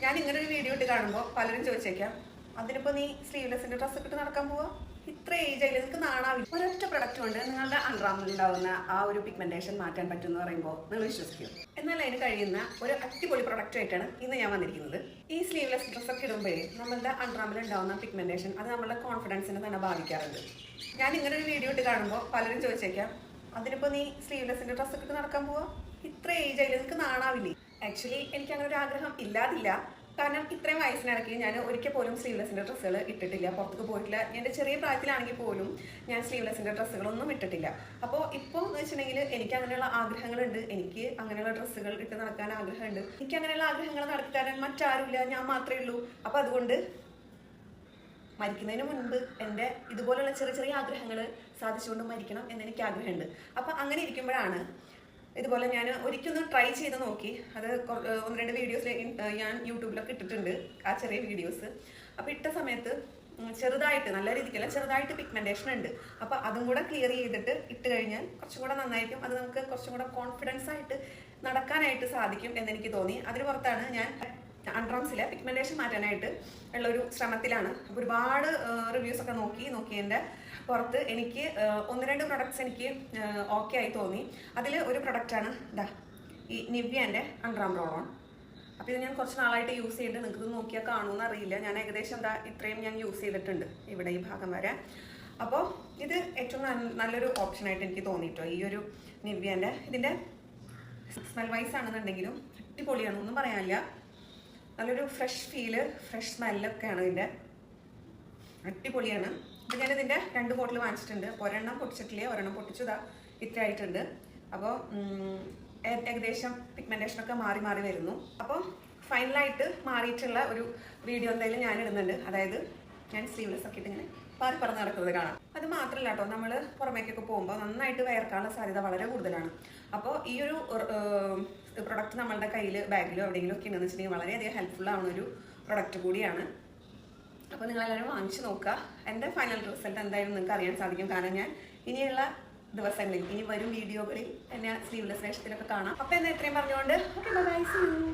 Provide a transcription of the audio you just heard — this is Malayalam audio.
ഞാൻ ഇങ്ങനെ ഒരു വീഡിയോ ഇട്ട് കാണുമ്പോൾ പലരും ചോദിച്ചേക്കാം, അതിനിപ്പോൾ നീ സ്ലീവ്ലെസ്സിന്റെ ഡ്രസ്സ് ഇട്ട് നടക്കാൻ പോവാ, ഇത്ര ഏജ് ആയില്ല, നിങ്ങൾക്ക് നാണാവില്ല. ഒരൊറ്റ പ്രൊഡക്റ്റ് കൊണ്ട് നിങ്ങളുടെ അണ്ടർആർമിൽ ഉണ്ടാവുന്ന ആ ഒരു പിഗ്മെന്റേഷൻ മാറ്റാൻ പറ്റും എന്ന് പറയുമ്പോൾ നിങ്ങൾ വിശ്വസിക്കും. എന്നാൽ അതിന് കഴിയുന്ന ഒരു അടിപൊളി പ്രൊഡക്റ്റ് ആയിട്ടാണ് ഇന്ന് ഞാൻ വന്നിരിക്കുന്നത്. ഈ സ്ലീവ്ലെസ് ഡ്രസ്സൊക്കെ ഇടുമ്പോഴേ നമ്മളുടെ അണ്ടർആർമിൽ ഉണ്ടാവുന്ന പിഗ്മെന്റേഷൻ അത് നമ്മളുടെ കോൺഫിഡൻസിനെ തന്നെ ബാധിക്കാറുണ്ട്. ഞാൻ ഇങ്ങനെ ഒരു വീഡിയോ ഇട്ട് കാണുമ്പോൾ പലരും ചോദിച്ചേക്കാം, അതിനിപ്പോൾ നീ സ്ലീവ്ലെസ്സിന്റെ ഡ്രസ്സ് ഇട്ട് നടക്കാൻ പോവാ, ഇത്ര ഏജ് ആയില്ല, നിങ്ങൾക്ക് നാണാവില്ലേ. ആക്ച്വലി എനിക്ക് അങ്ങനെ ഒരു ആഗ്രഹം ഇല്ലാതില്ല. കാരണം ഇത്രയും വയസ്സിനിടയ്ക്ക് ഞാൻ ഒരിക്കൽ പോലും സ്ലീവ്ലെസ്സിന്റെ ഡ്രസ്സുകൾ ഇട്ടിട്ടില്ല, പുറത്തേക്ക് പോയിട്ടില്ല. എൻ്റെ ചെറിയ പ്രായത്തിലാണെങ്കിൽ പോലും ഞാൻ സ്ലീവ്ലെസ്സിന്റെ ഡ്രസ്സുകളൊന്നും ഇട്ടിട്ടില്ല. അപ്പോൾ ഇപ്പോൾ എന്ന് വെച്ചിട്ടുണ്ടെങ്കിൽ എനിക്ക് അങ്ങനെയുള്ള ആഗ്രഹങ്ങളുണ്ട്, എനിക്ക് അങ്ങനെയുള്ള ഡ്രസ്സുകൾ ഇട്ട് നടക്കാൻ ആഗ്രഹമുണ്ട്. എനിക്ക് അങ്ങനെയുള്ള ആഗ്രഹങ്ങൾ നടത്താൻ മറ്റാരുമില്ല, ഞാൻ മാത്രമേ ഉള്ളൂ. അപ്പോൾ അതുകൊണ്ട് മരിക്കുന്നതിന് മുൻപ് എൻ്റെ ഇതുപോലുള്ള ചെറിയ ചെറിയ ആഗ്രഹങ്ങൾ സാധിച്ചുകൊണ്ട് മരിക്കണം എന്നെനിക്ക് ആഗ്രഹമുണ്ട്. അപ്പം അങ്ങനെ ഇരിക്കുമ്പോഴാണ് ഇതുപോലെ ഞാൻ ഒരിക്കലൊന്ന് ട്രൈ ചെയ്ത് നോക്കി. അത് ഒന്ന് രണ്ട് വീഡിയോസ് ഞാൻ യൂട്യൂബിലൊക്കെ ഇട്ടിട്ടുണ്ട്, ആ ചെറിയ വീഡിയോസ്. അപ്പോൾ ഇട്ട സമയത്ത് ചെറുതായിട്ട്, നല്ല രീതിക്കല്ല, ചെറുതായിട്ട് പിഗ്മെന്റേഷൻ ഉണ്ട്. അപ്പോൾ അതും കൂടെ ക്ലിയർ ചെയ്തിട്ട് ഇട്ട് കഴിഞ്ഞാൽ കുറച്ചും കൂടെ നന്നായിരിക്കും. അത് നമുക്ക് കുറച്ചും കൂടെ കോൺഫിഡൻസ് ആയിട്ട് നടക്കാനായിട്ട് സാധിക്കും എന്നെനിക്ക് തോന്നി. അതിന് പുറത്താണ് ഞാൻ അണ്ടർആർംസിലെ പിഗ്മെന്റേഷൻ മാറ്റാനായിട്ട് ഉള്ളൊരു ശ്രമത്തിലാണ്. അപ്പോൾ ഒരുപാട് റിവ്യൂസ് ഒക്കെ നോക്കിയതിൻ്റെ പുറത്ത് എനിക്ക് ഒന്ന് രണ്ട് പ്രൊഡക്ട്സ് എനിക്ക് ഓക്കെ ആയി തോന്നി. അതിൽ ഒരു പ്രൊഡക്റ്റാണ് ഈ നിവ്യേൻ്റെ അണ്ടർആർം റോൾ ഓൺ. അപ്പോൾ ഇത് ഞാൻ കുറച്ച് നാളായിട്ട് യൂസ് ചെയ്തിട്ട് നിങ്ങൾക്ക് നോക്കിയാൽ കാണുമെന്ന് അറിയില്ല. ഞാൻ ഏകദേശം ഇത്രയും ഞാൻ യൂസ് ചെയ്തിട്ടുണ്ട്, ഇവിടെ ഈ ഭാഗം വരെ. അപ്പോൾ ഇത് ഏറ്റവും നല്ലൊരു ഓപ്ഷനായിട്ട് എനിക്ക് തോന്നിയിട്ടോ ഈ ഒരു നിവ്യേൻ്റെ. ഇതിൻ്റെ സ്മെൽ വൈസ് ആണെന്നുണ്ടെങ്കിലും അടിപൊളിയാണ്, ഒന്നും പറയാനില്ല. നല്ലൊരു ഫ്രഷ് ഫീല്, ഫ്രഷ് സ്മെല്ലൊക്കെയാണ് ഇതിൻ്റെ, അടിപൊളിയാണ്. അപ്പോൾ ഞാനിതിൻ്റെ 2 ബോട്ടിൽ വാങ്ങിച്ചിട്ടുണ്ട്. ഒരെണ്ണം പൊട്ടിച്ചിട്ടില്ല, ഒരെണ്ണം പൊട്ടിച്ചതാ ഇത്ര ആയിട്ടുണ്ട്. അപ്പോൾ ഏകദേശം പിഗ്മെന്റേഷനൊക്കെ മാറി വരുന്നു. അപ്പോൾ ഫൈനലായിട്ട് മാറിയിട്ടുള്ള ഒരു വീഡിയോ എന്തായാലും ഞാൻ ഇടുന്നുണ്ട്. അതായത് ഞാൻ സ്ലീവ്ലെസ് ഒക്കെ ഇട്ട് ഇങ്ങനെ പറന്ന് നടക്കുന്നത് കാണാം. അത് മാത്രമല്ല കേട്ടോ, നമ്മൾ പുറമേക്കൊക്കെ പോകുമ്പോൾ നന്നായിട്ട് വയർക്കാനുള്ള സാധ്യത വളരെ കൂടുതലാണ്. അപ്പോൾ ഈ ഒരു പ്രൊഡക്റ്റ് നമ്മളുടെ കയ്യിൽ ബാഗിലോ എവിടെയെങ്കിലും ഒക്കെ ഉണ്ടെന്ന് വെച്ചിട്ടുണ്ടെങ്കിൽ വളരെയധികം ഹെൽപ്ഫുൾ ആവുന്ന ഒരു പ്രൊഡക്റ്റ് കൂടിയാണ്. അപ്പോൾ നിങ്ങളെല്ലാവരും വാങ്ങിച്ചു നോക്കുക. എൻ്റെ ഫൈനൽ റിസൾട്ട് എന്തായാലും നിങ്ങൾക്ക് അറിയാൻ സാധിക്കും. കാരണം ഞാൻ ഇനിയുള്ള ദിവസങ്ങളിൽ, ഇനി വരും വീഡിയോകളിൽ എന്നെ സ്ലീവ്ലെസ് വേഷത്തിലൊക്കെ കാണാം. അപ്പോൾ എന്നാ ഇത്രയും പറഞ്ഞുകൊണ്ട് ഓക്കെ ബൈ, സീ യു.